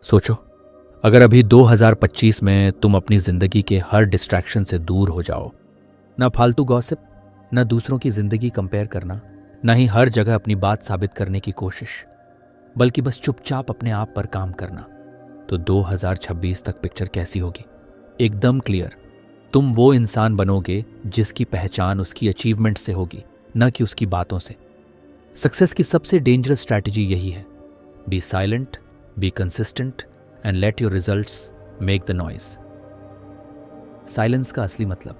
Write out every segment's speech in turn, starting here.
सोचो, अगर अभी 2025 में तुम अपनी जिंदगी के हर डिस्ट्रैक्शन से दूर हो जाओ, ना फालतू गॉसिप, ना दूसरों की जिंदगी कंपेयर करना, ना ही हर जगह अपनी बात साबित करने की कोशिश, बल्कि बस चुपचाप अपने आप पर काम करना, तो 2026 तक पिक्चर कैसी होगी? एकदम क्लियर। तुम वो इंसान बनोगे जिसकी पहचान उसकी अचीवमेंट से होगी, न कि उसकी बातों से। सक्सेस की सबसे डेंजरस स्ट्रैटेजी यही है: be silent, be consistent and let your results make the noise. Silence का असली मतलब,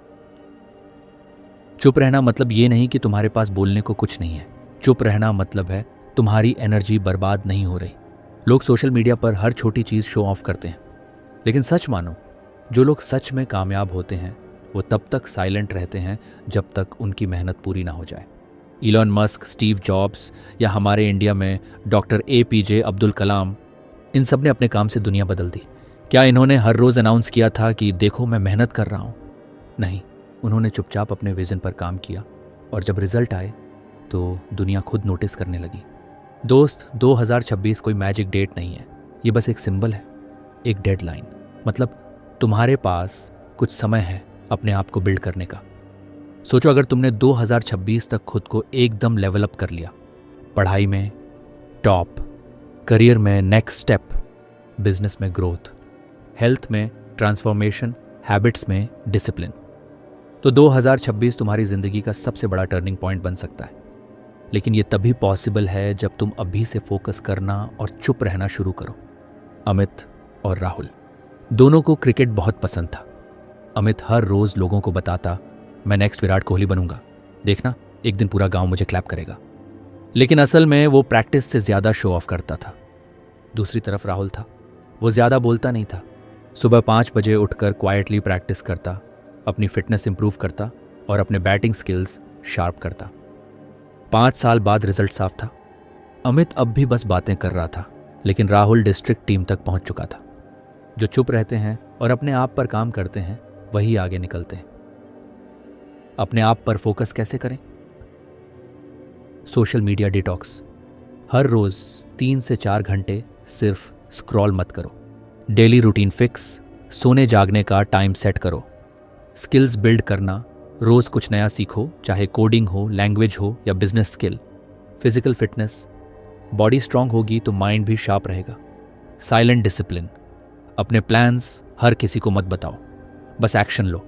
चुप रहना मतलब ये नहीं कि तुम्हारे पास बोलने को कुछ नहीं है। चुप रहना मतलब है तुम्हारी एनर्जी बर्बाद नहीं हो रही। लोग सोशल मीडिया पर हर छोटी चीज शो ऑफ करते हैं, लेकिन सच मानो, जो लोग सच में कामयाब होते हैं वो तब तक साइलेंट रहते हैं जब तक उनकी मेहनत पूरी ना हो जाए। इलॉन मस्क, स्टीव जॉब्स या हमारे इंडिया में डॉक्टर APJ अब्दुल कलाम, इन सब ने अपने काम से दुनिया बदल दी। क्या इन्होंने हर रोज अनाउंस किया था कि देखो मैं मेहनत कर रहा हूं? नहीं, उन्होंने चुपचाप अपने विजन पर काम किया, और जब रिजल्ट आए तो दुनिया खुद नोटिस करने लगी। दोस्त, 2026 कोई मैजिक डेट नहीं है, ये बस एक सिंबल है, एक डेडलाइन। मतलब तुम्हारे पास कुछ समय है अपने आप को बिल्ड करने का। सोचो, अगर तुमने 2026 तक खुद को एकदम लेवल अप कर लिया, पढ़ाई में टॉप, करियर में नेक्स्ट स्टेप, बिजनेस में ग्रोथ, हेल्थ में ट्रांसफॉर्मेशन, हैबिट्स में डिसिप्लिन, तो 2026 तुम्हारी जिंदगी का सबसे बड़ा टर्निंग पॉइंट बन सकता है। लेकिन ये तभी पॉसिबल है जब तुम अभी से फोकस करना और चुप रहना शुरू करो। अमित और राहुल दोनों को क्रिकेट बहुत पसंद था। अमित हर रोज लोगों को बताता, मैं नेक्स्ट विराट कोहली बनूंगा, देखना एक दिन पूरा गांव मुझे क्लैप करेगा। लेकिन असल में वो प्रैक्टिस से ज्यादा शो ऑफ करता था। दूसरी तरफ राहुल था, वो ज्यादा बोलता नहीं था। सुबह 5 बजे उठकर क्वाइटली प्रैक्टिस करता, अपनी फिटनेस इंप्रूव करता और अपने बैटिंग स्किल्स शार्प करता। 5 साल बाद रिजल्ट साफ था। अमित अब भी बस बातें कर रहा था, लेकिन राहुल डिस्ट्रिक्ट टीम तक पहुंच चुका था। जो चुप रहते हैं और अपने आप पर काम करते हैं वही आगे निकलते हैं। अपने आप पर फोकस कैसे करें? Social media detox. हर रोज 3 से 4 घंटे सिर्फ स्क्रॉल मत करो। डेली रूटीन फिक्स, सोने जागने का टाइम सेट करो। स्किल्स बिल्ड करना, रोज कुछ नया सीखो, चाहे कोडिंग हो, लैंग्वेज हो या business skill. Physical fitness, body strong होगी तो माइंड भी शार्प रहेगा। साइलेंट डिसिप्लिन, अपने प्लान्स हर किसी को मत बताओ, बस एक्शन लो।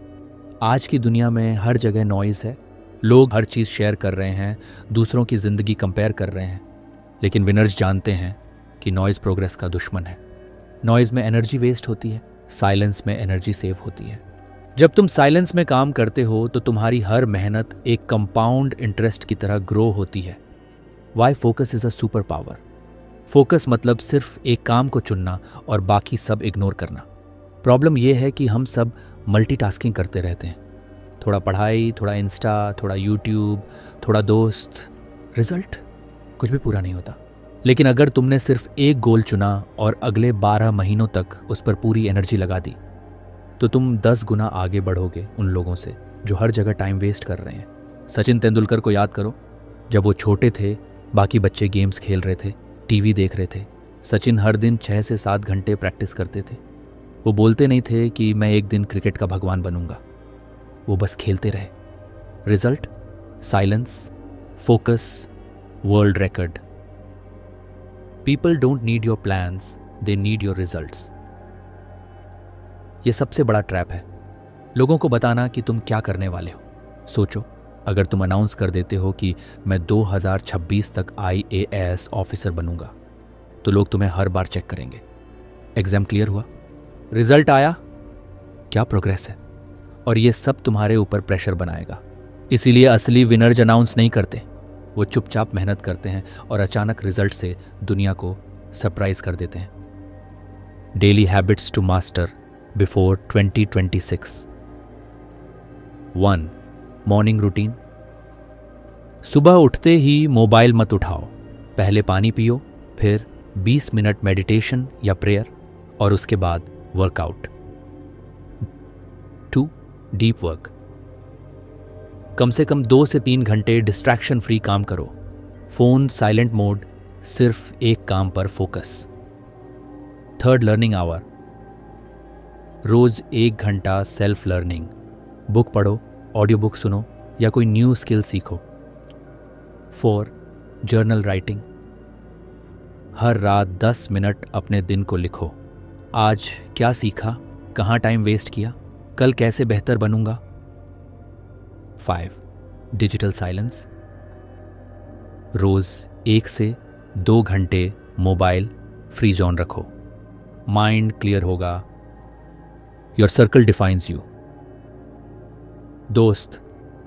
आज की दुनिया में हर जगह नॉइज है, लोग हर चीज़ शेयर कर रहे हैं, दूसरों की ज़िंदगी कंपेयर कर रहे हैं, लेकिन विनर्स जानते हैं कि नॉइज़ प्रोग्रेस का दुश्मन है। नॉइज़ में एनर्जी वेस्ट होती है, साइलेंस में एनर्जी सेव होती है। जब तुम साइलेंस में काम करते हो तो तुम्हारी हर मेहनत एक कंपाउंड इंटरेस्ट की तरह ग्रो होती है। Why focus is a super power. Focus मतलब सिर्फ एक काम को चुनना और बाकी सब इग्नोर करना। प्रॉब्लम यह है कि हम सब मल्टीटास्किंग करते रहते हैं, थोड़ा पढ़ाई, थोड़ा इंस्टा, थोड़ा यूट्यूब, थोड़ा दोस्त। रिजल्ट कुछ भी पूरा नहीं होता। लेकिन अगर तुमने सिर्फ एक गोल चुना और अगले 12 महीनों तक उस पर पूरी एनर्जी लगा दी, तो तुम 10 गुना आगे बढ़ोगे उन लोगों से जो हर जगह टाइम वेस्ट कर रहे हैं। सचिन तेंदुलकर को याद करो, जब वो छोटे थे बाकी बच्चे गेम्स खेल रहे थे, टीवी देख रहे थे। सचिन हर दिन 6 से 7 घंटे प्रैक्टिस करते थे। वो बोलते नहीं थे कि मैं एक दिन क्रिकेट का भगवान बनूंगा, वो बस खेलते रहे। Result, silence, focus, world record. People don't need your plans, they need your results. ये सबसे बड़ा ट्रैप है, लोगों को बताना कि तुम क्या करने वाले हो। सोचो, अगर तुम अनाउंस कर देते हो कि मैं 2026 तक IAS ऑफिसर बनूंगा, तो लोग तुम्हें हर बार चेक करेंगे। एग्जाम क्लियर हुआ, रिजल्ट आया, क्या प्रोग्रेस है? और ये सब तुम्हारे ऊपर प्रेशर बनाएगा। इसीलिए असली विनर्स अनाउंस नहीं करते, वो चुपचाप मेहनत करते हैं और अचानक रिजल्ट से दुनिया को सरप्राइज कर देते हैं। Daily habits to master before 2026। 1. Morning routine. सुबह उठते ही मोबाइल मत उठाओ, पहले पानी पियो, फिर 20 मिनट मेडिटेशन या प्रेयर और उसके बाद वर्कआउट। 2. Deep work. कम से कम 2 से 3 घंटे डिस्ट्रैक्शन फ्री काम करो, फोन साइलेंट मोड, सिर्फ एक काम पर फोकस। Third, learning hour. रोज 1 घंटा सेल्फ लर्निंग, बुक पढ़ो, ऑडियो बुक सुनो या कोई न्यू स्किल सीखो। 4, जर्नल राइटिंग। हर रात 10 मिनट अपने दिन को लिखो। आज क्या सीखा, कहाँ टाइम वेस्ट किया, कल कैसे बेहतर बनूंगा। 5, डिजिटल साइलेंस। रोज 1 से 2 घंटे मोबाइल फ्री जोन रखो। माइंड क्लियर होगा। Your circle defines you. दोस्त,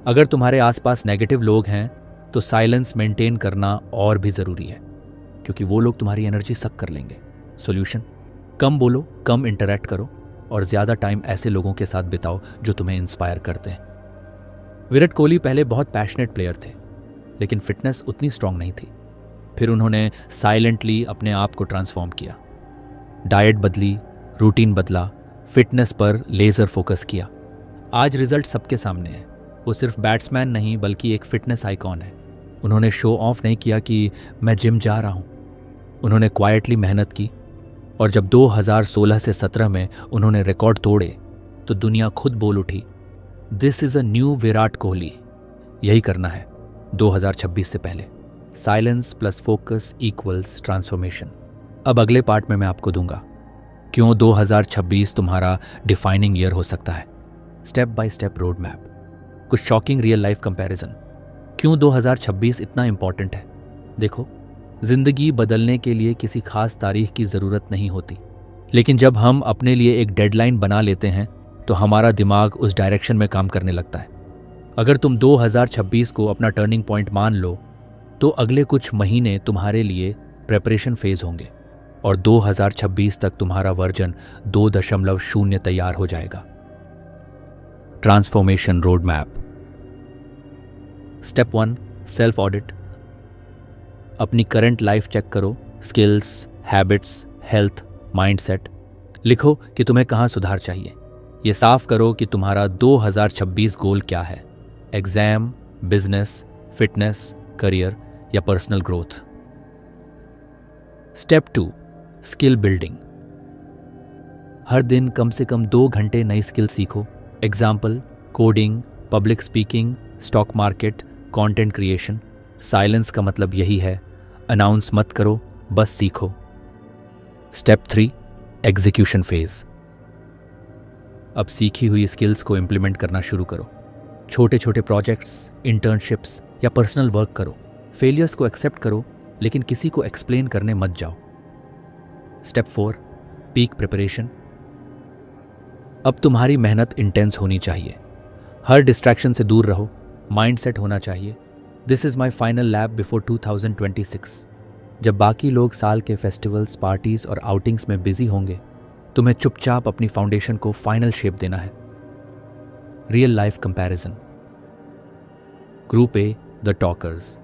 अगर तुम्हारे आसपास नेगेटिव लोग हैं तो साइलेंस मेंटेन करना और भी ज़रूरी है, क्योंकि वो लोग तुम्हारी एनर्जी सक कर लेंगे। सॉल्यूशन, कम बोलो, कम इंटरैक्ट करो और ज़्यादा टाइम ऐसे लोगों के साथ बिताओ जो तुम्हें इंस्पायर करते हैं। विराट कोहली पहले बहुत पैशनेट प्लेयर थे, लेकिन फिटनेस उतनी स्ट्रांग नहीं थी। फिर उन्होंने साइलेंटली अपने आप को ट्रांसफॉर्म किया। डाइट बदली, रूटीन बदला, फिटनेस पर लेज़र फोकस किया। आज रिजल्ट सबके सामने है। वो सिर्फ बैट्समैन नहीं बल्कि एक फिटनेस आइकॉन है। उन्होंने शो ऑफ नहीं किया कि मैं जिम जा रहा हूँ। उन्होंने क्वाइटली मेहनत की, और जब 2016 से 17 में उन्होंने रिकॉर्ड तोड़े तो दुनिया खुद बोल उठी, this is a new Virat Kohli. यही करना है 2026 से पहले। Silence plus focus equals transformation. अब अगले पार्ट में मैं आपको दूंगा क्यों 2026 तुम्हारा डिफाइनिंग ईयर हो सकता है। Step by step road map, कुछ शॉकिंग रियल लाइफ कंपैरिजन। क्यों 2026 इतना इंपॉर्टेंट है। देखो, जिंदगी बदलने के लिए किसी खास तारीख की ज़रूरत नहीं होती, लेकिन जब हम अपने लिए एक डेडलाइन बना लेते हैं तो हमारा दिमाग उस डायरेक्शन में काम करने लगता है। अगर तुम 2026 को अपना टर्निंग पॉइंट मान लो तो अगले कुछ महीने तुम्हारे लिए प्रेपरेशन फेज होंगे और 2026 तक तुम्हारा वर्जन 2.0 तैयार हो जाएगा। Transformation road map. Step 1, self audit. अपनी करंट लाइफ चेक करो, स्किल्स, हैबिट्स, हेल्थ, माइंडसेट। लिखो कि तुम्हें कहाँ सुधार चाहिए। ये साफ करो कि तुम्हारा 2026 गोल क्या है। एग्जाम, बिजनेस, फिटनेस, करियर या personal growth. Step 2, skill building. हर दिन कम से कम 2 घंटे नई स्किल सीखो। Example, coding, public speaking, stock market, content creation. Silence का मतलब यही है, अनाउंस मत करो, बस सीखो। Step 3, execution phase. अब सीखी हुई स्किल्स को इंप्लीमेंट करना शुरू करो। छोटे छोटे प्रोजेक्ट्स, इंटर्नशिप्स या पर्सनल वर्क करो। फेलियर्स को एक्सेप्ट करो, लेकिन किसी को एक्सप्लेन करने मत जाओ। Step 4, peak preparation. अब तुम्हारी मेहनत इंटेंस होनी चाहिए। हर डिस्ट्रैक्शन से दूर रहो, माइंड सेट होना चाहिए। This is my final lab before 2026। जब बाकी लोग साल के फेस्टिवल्स, पार्टीज और आउटिंग्स में बिजी होंगे, तुम्हें चुपचाप अपनी फाउंडेशन को फाइनल शेप देना है। Real life comparison. Group A, the talkers.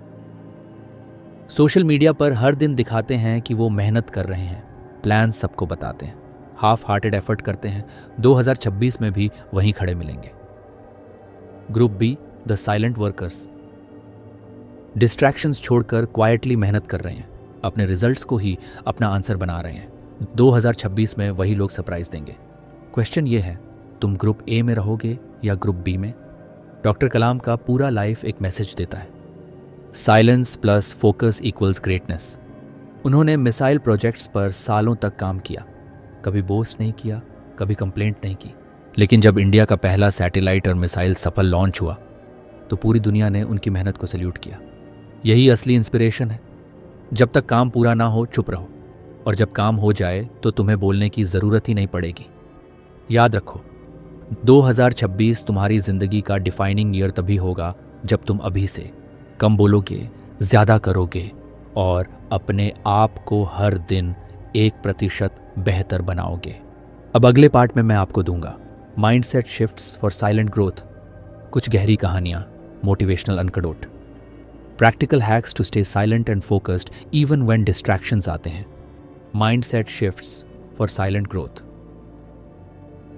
Social media पर हर दिन दिखाते हैं कि वो मेहनत कर रहे हैं, प्लान सबको बताते हैं, हाफ हार्टेड एफर्ट करते हैं। 2026 में भी वहीं खड़े मिलेंगे। Group B, the silent workers. Distractions छोड़कर क्वाइटली मेहनत कर रहे हैं, अपने रिजल्ट्स को ही अपना आंसर बना रहे हैं। 2026 में वही लोग सरप्राइज देंगे। क्वेश्चन ये है, तुम ग्रुप ए में रहोगे या ग्रुप बी में। डॉक्टर कलाम का पूरा लाइफ एक मैसेज देता है, silence plus focus equals greatness. उन्होंने मिसाइल प्रोजेक्ट्स पर सालों तक काम किया, कभी बोस्ट नहीं किया, कभी कंप्लेंट नहीं की। लेकिन जब इंडिया का पहला सैटेलाइट और मिसाइल सफल लॉन्च हुआ तो पूरी दुनिया ने उनकी मेहनत को सैल्यूट किया। यही असली इंस्पिरेशन है। जब तक काम पूरा ना हो चुप रहो, और जब काम हो जाए तो तुम्हें बोलने की ज़रूरत ही नहीं पड़ेगी। याद रखो, 2026 तुम्हारी ज़िंदगी का डिफाइनिंग ईयर तभी होगा जब तुम अभी से कम बोलोगे, ज़्यादा करोगे और अपने आप को हर दिन 1% बेहतर बनाओगे। अब अगले पार्ट में मैं आपको दूंगा mindset shifts for silent growth. कुछ गहरी कहानियाँ, motivational anecdote, practical hacks to stay silent and focused even when distractions आते हैं। Mindset shifts for silent growth.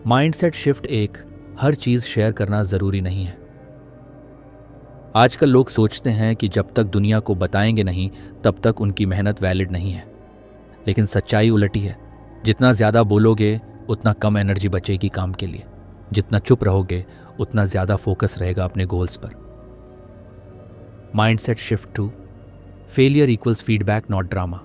Mindset shift एक, हर चीज़ शेयर करना ज़रूरी नहीं है। आजकल लोग सोचते हैं कि जब तक दुनिया को बताएंगे नहीं तब तक उनकी मेहनत वैलिड नहीं है, लेकिन सच्चाई उलटी है। जितना ज़्यादा बोलोगे उतना कम एनर्जी बचेगी काम के लिए, जितना चुप रहोगे उतना ज़्यादा फोकस रहेगा अपने गोल्स पर। Mindset shift to failure equals feedback not drama.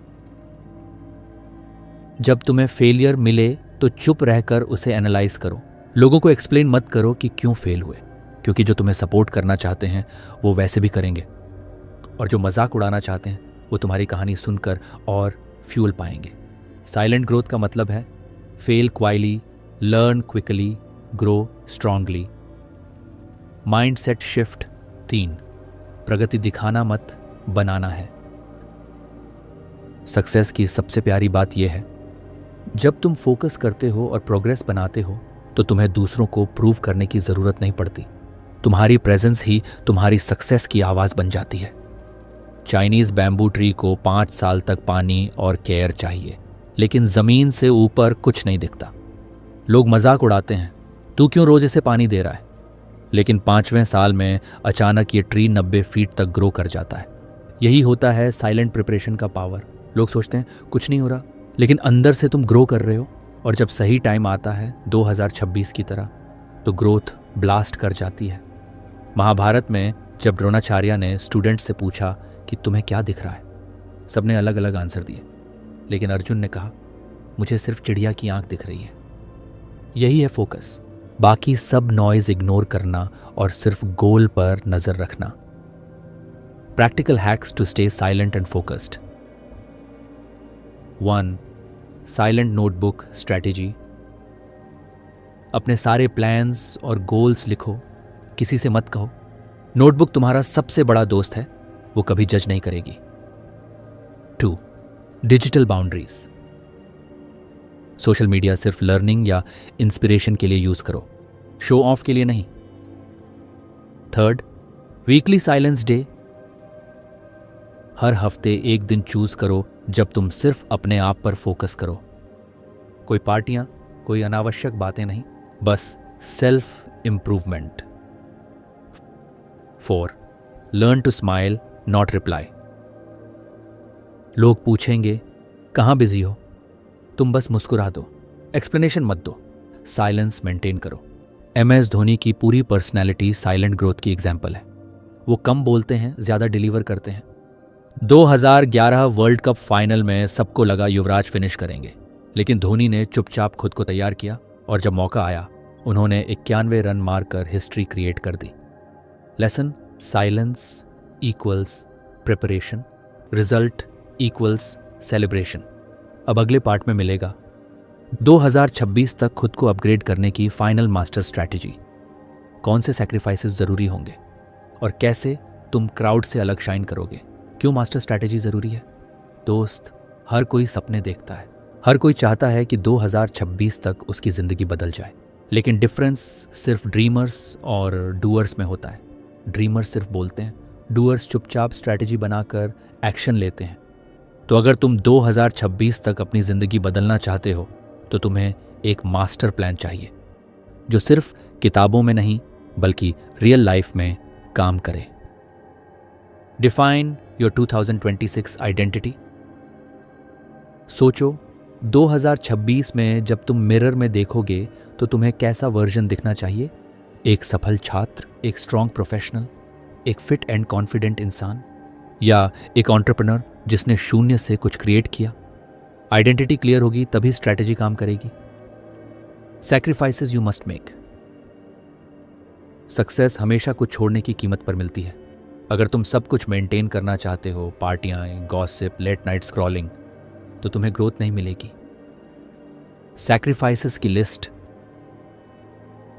जब तुम्हें फेलियर मिले तो चुप रहकर उसे एनालाइज करो। लोगों को एक्सप्लेन मत करो कि क्यों फेल हुए, क्योंकि जो तुम्हें सपोर्ट करना चाहते हैं वो वैसे भी करेंगे, और जो मजाक उड़ाना चाहते हैं वो तुम्हारी कहानी सुनकर और फ्यूल पाएंगे। साइलेंट ग्रोथ का मतलब है fail quickly, learn quickly, grow strongly. Mindset shift 3, प्रगति दिखाना मत, बनाना है। सक्सेस की सबसे प्यारी बात यह है, जब तुम फोकस करते हो और प्रोग्रेस बनाते हो तो तुम्हें दूसरों को प्रूव करने की ज़रूरत नहीं पड़ती। तुम्हारी प्रेजेंस ही तुम्हारी सक्सेस की आवाज़ बन जाती है। चाइनीज़ बैम्बू ट्री को 5 साल तक पानी और केयर चाहिए, लेकिन ज़मीन से ऊपर कुछ नहीं दिखता। लोग मजाक उड़ाते हैं, तू क्यों रोज इसे पानी दे रहा है, लेकिन 5वें साल में अचानक ये ट्री 90 फीट तक ग्रो कर जाता है। यही होता है साइलेंट प्रिपरेशन का पावर। लोग सोचते हैं कुछ नहीं हो रहा, लेकिन अंदर से तुम ग्रो कर रहे हो, और जब सही टाइम आता है 2026 की तरह, तो ग्रोथ ब्लास्ट कर जाती है। महाभारत में जब द्रोणाचार्य ने स्टूडेंट से पूछा कि तुम्हें क्या दिख रहा है, सबने अलग अलग आंसर दिए, लेकिन अर्जुन ने कहा मुझे सिर्फ चिड़िया की आंख दिख रही है। यही है फोकस, बाकी सब नॉइज इग्नोर करना और सिर्फ गोल पर नजर रखना। Practical hacks to stay silent and focused. 1. Silent notebook strategy. अपने सारे प्लान्स और गोल्स लिखो, किसी से मत कहो। नोटबुक तुम्हारा सबसे बड़ा दोस्त है, वो कभी जज नहीं करेगी। 2. Digital boundaries. सोशल मीडिया सिर्फ लर्निंग या इंस्पिरेशन के लिए यूज करो, शो ऑफ के लिए नहीं। 3. Weekly silence day. हर हफ्ते एक दिन चूज करो जब तुम सिर्फ अपने आप पर फोकस करो। कोई पार्टियां, कोई अनावश्यक बातें नहीं, बस self improvement. 4. Learn to smile not reply. लोग पूछेंगे कहाँ बिजी हो, तुम बस मुस्कुरा दो, एक्सप्लेनेशन मत दो, साइलेंस मेंटेन करो। MS धोनी की पूरी पर्सनैलिटी साइलेंट ग्रोथ की एग्जाम्पल है। वो कम बोलते हैं, ज्यादा डिलीवर करते हैं। 2011 वर्ल्ड कप फाइनल में सबको लगा युवराज फिनिश करेंगे, लेकिन धोनी ने चुपचाप खुद को तैयार किया, और जब मौका आया उन्होंने 91 रन मारकर हिस्ट्री क्रिएट कर दी। Lesson, silence equals preparation, result equals celebration. अब अगले पार्ट में मिलेगा 2026 तक खुद को अपग्रेड करने की फाइनल मास्टर स्ट्रैटेजी। कौन से सैक्रिफाइसेस जरूरी होंगे और कैसे तुम क्राउड से अलग शाइन करोगे। क्यों मास्टर स्ट्रैटेजी जरूरी है? दोस्त, हर कोई सपने देखता है, हर कोई चाहता है कि 2026 तक उसकी जिंदगी बदल जाए, लेकिन डिफरेंस सिर्फ ड्रीमर्स और डूअर्स में होता है। ड्रीमर्स सिर्फ बोलते हैं, डूअर्स चुपचाप स्ट्रैटेजी बनाकर एक्शन लेते हैं। तो अगर तुम 2026 तक अपनी जिंदगी बदलना चाहते हो तो तुम्हें एक मास्टर प्लान चाहिए जो सिर्फ किताबों में नहीं बल्कि रियल लाइफ में काम करे। Define your 2026 identity. सोचो 2026 में जब तुम मिरर में देखोगे तो तुम्हें कैसा वर्जन दिखना चाहिए। एक सफल छात्र, एक स्ट्रॉन्ग प्रोफेशनल, एक फिट एंड कॉन्फिडेंट इंसान, या एक एंटरप्रेन्योर जिसने शून्य से कुछ क्रिएट किया। आइडेंटिटी क्लियर होगी तभी स्ट्रैटेजी काम करेगी। Sacrifices you must make. Success हमेशा कुछ छोड़ने की कीमत पर मिलती है। अगर तुम सब कुछ मेंटेन करना चाहते हो, पार्टियां, गॉसिप, लेट नाइट स्क्रॉलिंग, तो तुम्हें ग्रोथ नहीं मिलेगी। सैक्रिफाइसेस की list.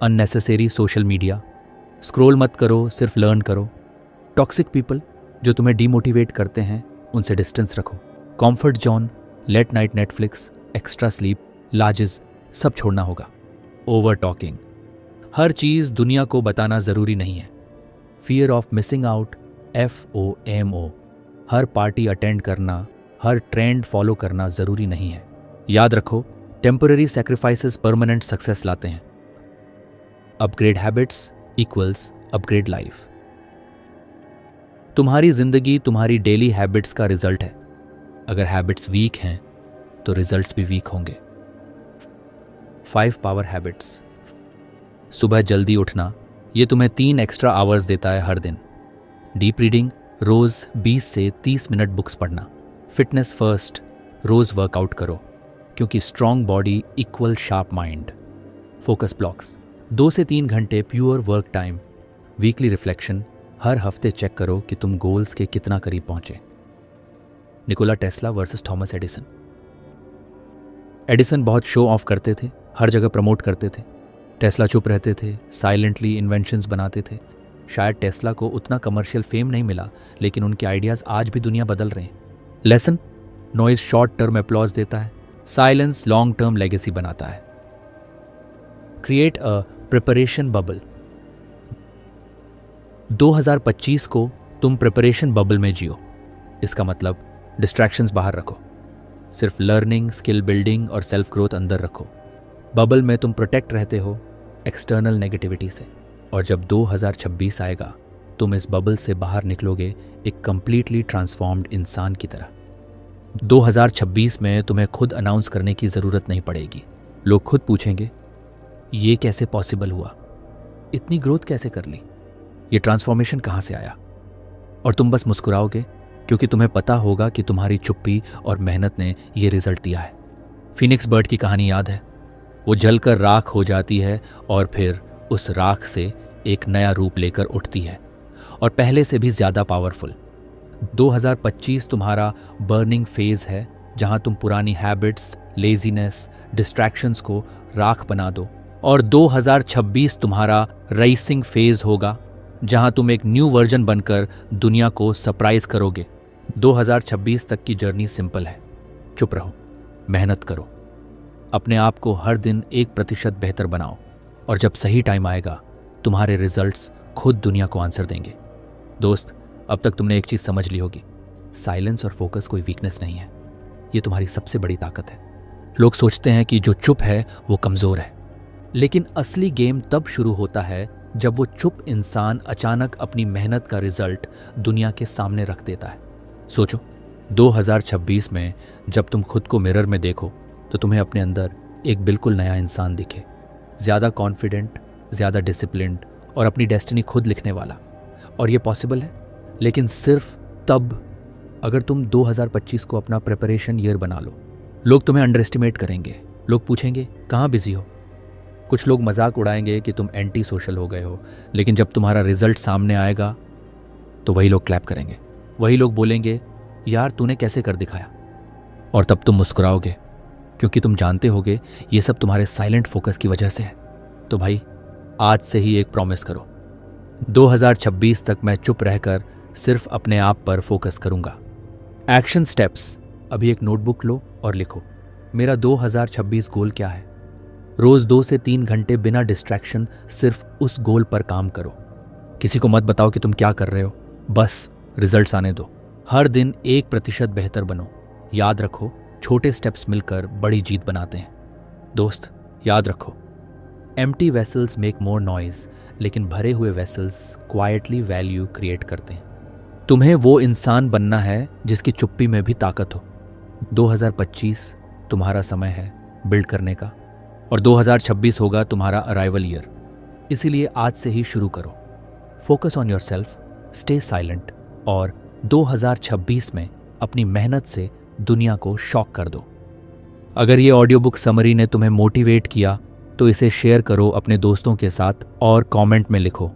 Unnecessary social media, scroll मत करो, सिर्फ लर्न करो। टॉक्सिक पीपल जो तुम्हें डीमोटिवेट करते हैं उनसे डिस्टेंस रखो। Comfort zone, late night Netflix, extra sleep, लार्जेस, सब छोड़ना होगा। ओवर टॉकिंग, हर चीज दुनिया को बताना जरूरी नहीं है। Fear of missing out, FOMO, her party attend करना, हर ट्रेंड फॉलो करना जरूरी नहीं है। याद रखो, टेम्पररी सैक्रिफाइसेस परमानेंट सक्सेस लाते हैं। Upgrade habits equals upgrade life. तुम्हारी जिंदगी तुम्हारी डेली हैबिट्स का रिजल्ट है। अगर हैबिट्स वीक हैं तो रिजल्ट्स भी वीक होंगे। 5 पावर हैबिट्स। सुबह जल्दी उठना, ये तुम्हें 3 एक्स्ट्रा आवर्स देता है हर दिन। डीप रीडिंग, रोज़ 20 से 30 मिनट बुक्स पढ़ना। फिटनेस फर्स्ट, रोज़ वर्कआउट करो, क्योंकि strong body equal sharp mind. Focus blocks, 2 से 3 घंटे pure work time. Weekly reflection, हर हफ्ते चेक करो कि तुम गोल्स के कितना करीब पहुंचे। Nikola Tesla versus Thomas Edison. Edison बहुत शो ऑफ करते थे, हर जगह प्रमोट करते थे। टेस्ला चुप रहते थे, साइलेंटली इन्वेंशंस बनाते थे। शायद टेस्ला को उतना कमर्शियल फेम नहीं मिला, लेकिन उनके आइडियाज़ आज भी दुनिया बदल रहे हैं। Lesson, noise short term applause देता है, साइलेंस लॉन्ग टर्म लेगेसी बनाता है। Create a preparation bubble. 2025 को तुम प्रिपरेशन बबल में जियो। इसका मतलब डिस्ट्रैक्शंस बाहर रखो, सिर्फ लर्निंग, स्किल बिल्डिंग और सेल्फ ग्रोथ अंदर रखो। बबल में तुम प्रोटेक्ट रहते हो एक्सटर्नल नेगेटिविटी से, और जब 2026 आएगा तुम इस बबल से बाहर निकलोगे एक कंप्लीटली ट्रांसफॉर्म्ड इंसान की तरह। 2026 में तुम्हें खुद अनाउंस करने की ज़रूरत नहीं पड़ेगी। लोग खुद पूछेंगे, ये कैसे पॉसिबल हुआ, इतनी ग्रोथ कैसे कर ली, ये ट्रांसफॉर्मेशन कहाँ से आया? और तुम बस मुस्कुराओगे, क्योंकि तुम्हें पता होगा कि तुम्हारी चुप्पी और मेहनत ने ये रिजल्ट दिया है। फिनिक्स बर्ड की कहानी याद है? वो जलकर राख हो जाती है और फिर उस राख से एक नया रूप लेकर उठती है, और पहले से भी ज़्यादा पावरफुल। 2025 तुम्हारा बर्निंग फेज है, जहां तुम पुरानी हैबिट्स, लेजीनेस, डिस्ट्रैक्शंस को राख बना दो। और 2026 तुम्हारा रेसिंग फेज होगा, जहां तुम एक न्यू वर्जन बनकर दुनिया को सरप्राइज करोगे। 2026 तक की जर्नी सिंपल है। चुप रहो, मेहनत करो, अपने आप को हर दिन 1% बेहतर बनाओ, और जब सही टाइम आएगा तुम्हारे रिजल्ट्स खुद दुनिया को आंसर देंगे। दोस्त, अब तक तुमने एक चीज़ समझ ली होगी, साइलेंस और फोकस कोई वीकनेस नहीं है, ये तुम्हारी सबसे बड़ी ताकत है। लोग सोचते हैं कि जो चुप है वो कमज़ोर है, लेकिन असली गेम तब शुरू होता है जब वो चुप इंसान अचानक अपनी मेहनत का रिजल्ट दुनिया के सामने रख देता है। सोचो, 2026 में जब तुम खुद को मिरर में देखो तो तुम्हें अपने अंदर एक बिल्कुल नया इंसान दिखे, ज़्यादा कॉन्फिडेंट, ज़्यादा डिसिप्लिन्ड और अपनी डेस्टिनी खुद लिखने वाला। और ये पॉसिबल है, लेकिन सिर्फ तब अगर तुम 2025 को अपना प्रिपरेशन ईयर बना लो। लोग तुम्हें अंडर एस्टिमेट करेंगे, लोग पूछेंगे कहाँ बिजी हो, कुछ लोग मजाक उड़ाएंगे कि तुम एंटी सोशल हो गए हो, लेकिन जब तुम्हारा रिजल्ट सामने आएगा तो वही लोग क्लैप करेंगे, वही लोग बोलेंगे यार तूने कैसे कर दिखाया। और तब तुम मुस्कुराओगे, क्योंकि तुम जानते होगे ये सब तुम्हारे साइलेंट फोकस की वजह से है। तो भाई, आज से ही एक प्रॉमिस करो, 2026 तक मैं चुप रहकर सिर्फ अपने आप पर फोकस करूंगा। एक्शन स्टेप्स, अभी एक नोटबुक लो और लिखो, मेरा 2026 गोल क्या है। रोज 2 से 3 घंटे बिना डिस्ट्रैक्शन सिर्फ उस गोल पर काम करो। किसी को मत बताओ कि तुम क्या कर रहे हो, बस रिजल्ट्स आने दो। हर दिन 1% बेहतर बनो। याद रखो, छोटे स्टेप्स मिलकर बड़ी जीत बनाते हैं। दोस्त, याद रखो, empty vessels make more noise, लेकिन भरे हुए वेसल्स क्वाइटली वैल्यू क्रिएट करते हैं। तुम्हें वो इंसान बनना है जिसकी चुप्पी में भी ताकत हो। 2025 तुम्हारा समय है बिल्ड करने का, और 2026 होगा तुम्हारा अराइवल ईयर। इसीलिए आज से ही शुरू करो। Focus on your self, stay silent, और 2026 में अपनी मेहनत से दुनिया को शॉक कर दो। अगर ये ऑडियो बुक समरी ने तुम्हें मोटिवेट किया तो इसे शेयर करो अपने दोस्तों के साथ और कमेंट में लिखो,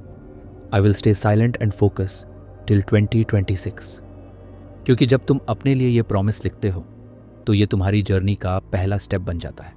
I will stay silent and focus till 2026। क्योंकि जब तुम अपने लिए ये प्रॉमिस लिखते हो तो ये तुम्हारी जर्नी का पहला स्टेप बन जाता है।